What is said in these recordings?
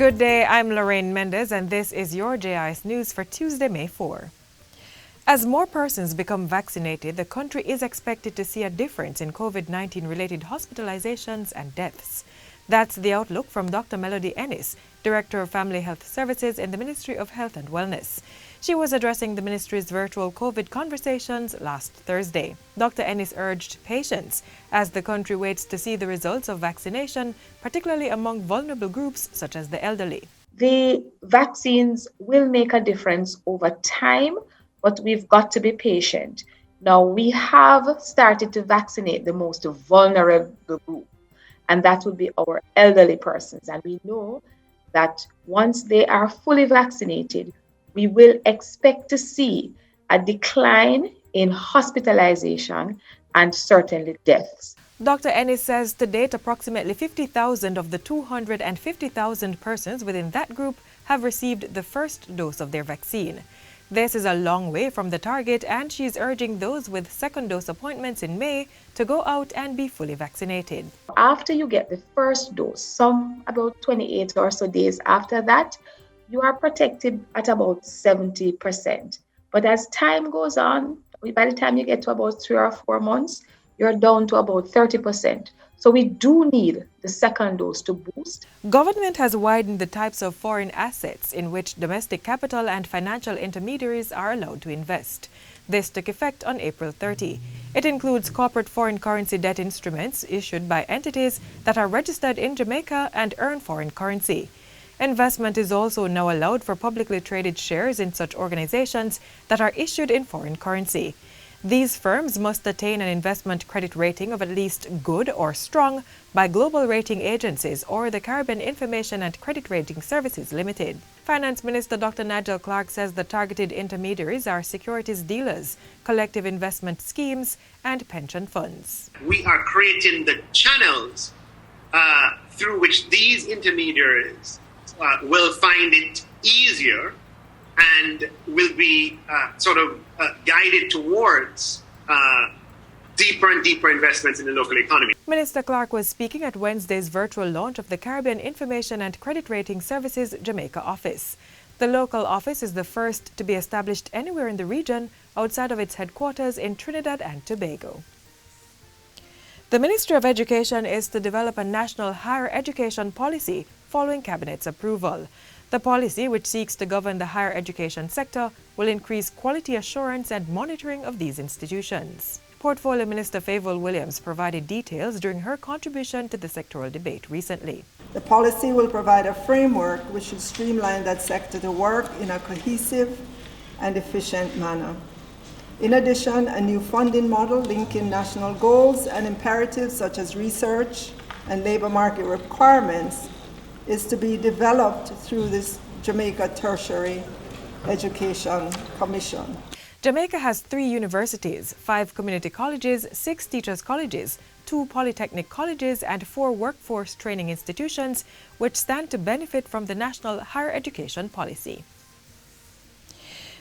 Good day, I'm Lorraine Mendez, and this is your JIS News for Tuesday, May 4. As more persons become vaccinated, the country is expected to see a difference in COVID-19 related hospitalizations and deaths. That's the outlook from Dr. Melody Ennis, Director of Family Health Services in the Ministry of Health and Wellness. She was addressing the ministry's virtual COVID conversations last Thursday. Dr. Ennis urged patience as the country waits to see the results of vaccination, particularly among vulnerable groups such as the elderly. The vaccines will make a difference over time, but we've got to be patient. Now, we have started to vaccinate the most vulnerable group, and that would be our elderly persons. And we know that once they are fully vaccinated, we will expect to see a decline in hospitalization and certainly deaths. Dr. Ennis says to date, approximately 50,000 of the 250,000 persons within that group have received the first dose of their vaccine. This is a long way from the target, and she is urging those with second dose appointments in May to go out and be fully vaccinated. After you get the first dose, some about 28 or so days after that, you are protected at about 70%. But as time goes on, by the time you get to about 3 or 4 months, you're down to about 30%. So we do need the second dose to boost. Government has widened the types of foreign assets in which domestic capital and financial intermediaries are allowed to invest. This took effect on April 30. It includes corporate foreign currency debt instruments issued by entities that are registered in Jamaica and earn foreign currency. Investment is also now allowed for publicly traded shares in such organizations that are issued in foreign currency. These firms must attain an investment credit rating of at least good or strong by global rating agencies or the Caribbean Information and Credit Rating Services Limited. Finance Minister Dr. Nigel Clark says the targeted intermediaries are securities dealers, collective investment schemes, and pension funds. We are creating the channels through which these intermediaries will find it easier and will be guided towards deeper and deeper investments in the local economy. Minister Clark was speaking at Wednesday's virtual launch of the Caribbean Information and Credit Rating Services Jamaica office. The local office is the first to be established anywhere in the region outside of its headquarters in Trinidad and Tobago. The Ministry of Education is to develop a national higher education policy following Cabinet's approval. The policy, which seeks to govern the higher education sector, will increase quality assurance and monitoring of these institutions. Portfolio Minister Favour Williams provided details during her contribution to the sectoral debate recently. The policy will provide a framework which should streamline that sector to work in a cohesive and efficient manner. In addition, a new funding model linking national goals and imperatives such as research and labour market requirements is to be developed through this Jamaica Tertiary Education Commission. Jamaica has 3 universities, 5 community colleges, 6 teachers' colleges, 2 polytechnic colleges, and 4 workforce training institutions, which stand to benefit from the national higher education policy.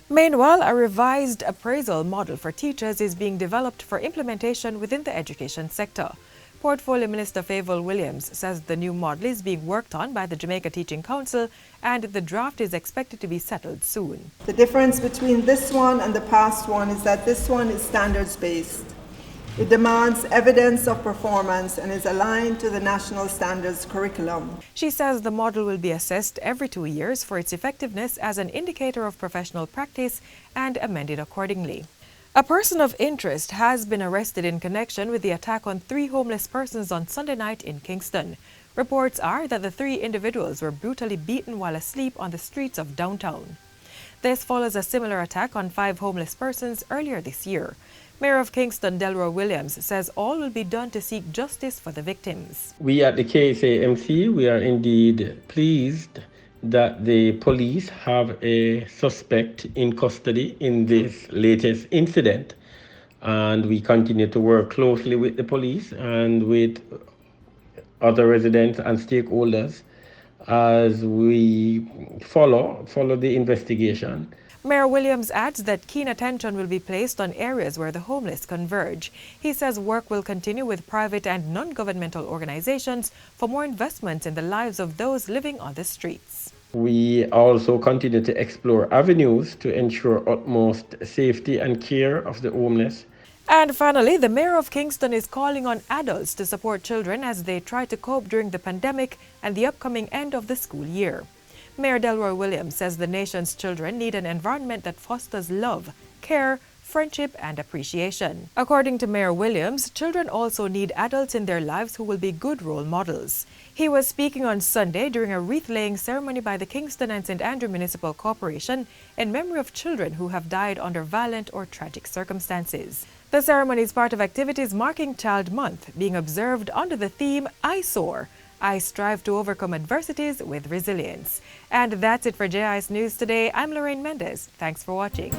Meanwhile, a revised appraisal model for teachers is being developed for implementation within the education sector. Portfolio Minister Favour Williams says the new model is being worked on by the Jamaica Teaching Council and the draft is expected to be settled soon. The difference between this one and the past one is that this one is standards-based. It demands evidence of performance and is aligned to the national standards curriculum. She says the model will be assessed every 2 years for its effectiveness as an indicator of professional practice and amended accordingly. A person of interest has been arrested in connection with the attack on 3 homeless persons on Sunday night in Kingston. Reports are that the 3 individuals were brutally beaten while asleep on the streets of downtown. This follows a similar attack on 5 homeless persons earlier this year. Mayor of Kingston, Delroy Williams, says all will be done to seek justice for the victims. We at the KSAMC, we are indeed pleased that the police have a suspect in custody in this latest incident. And we continue to work closely with the police and with other residents and stakeholders as we follow the investigation. Mayor Williams adds that keen attention will be placed on areas where the homeless converge. He says work will continue with private and non-governmental organizations for more investments in the lives of those living on the streets. We also continue to explore avenues to ensure utmost safety and care of the homeless. And finally, the mayor of Kingston is calling on adults to support children as they try to cope during the pandemic and the upcoming end of the school year. Mayor Delroy Williams says the nation's children need an environment that fosters love, care, friendship, and appreciation. According to Mayor Williams, children also need adults in their lives who will be good role models. He was speaking on Sunday during a wreath-laying ceremony by the Kingston and St. Andrew Municipal Corporation in memory of children who have died under violent or tragic circumstances. The ceremony is part of activities marking Child Month, being observed under the theme I Soar. I strive to overcome adversities with resilience. And that's it for JIS News today. I'm Lorraine Mendez. Thanks for watching.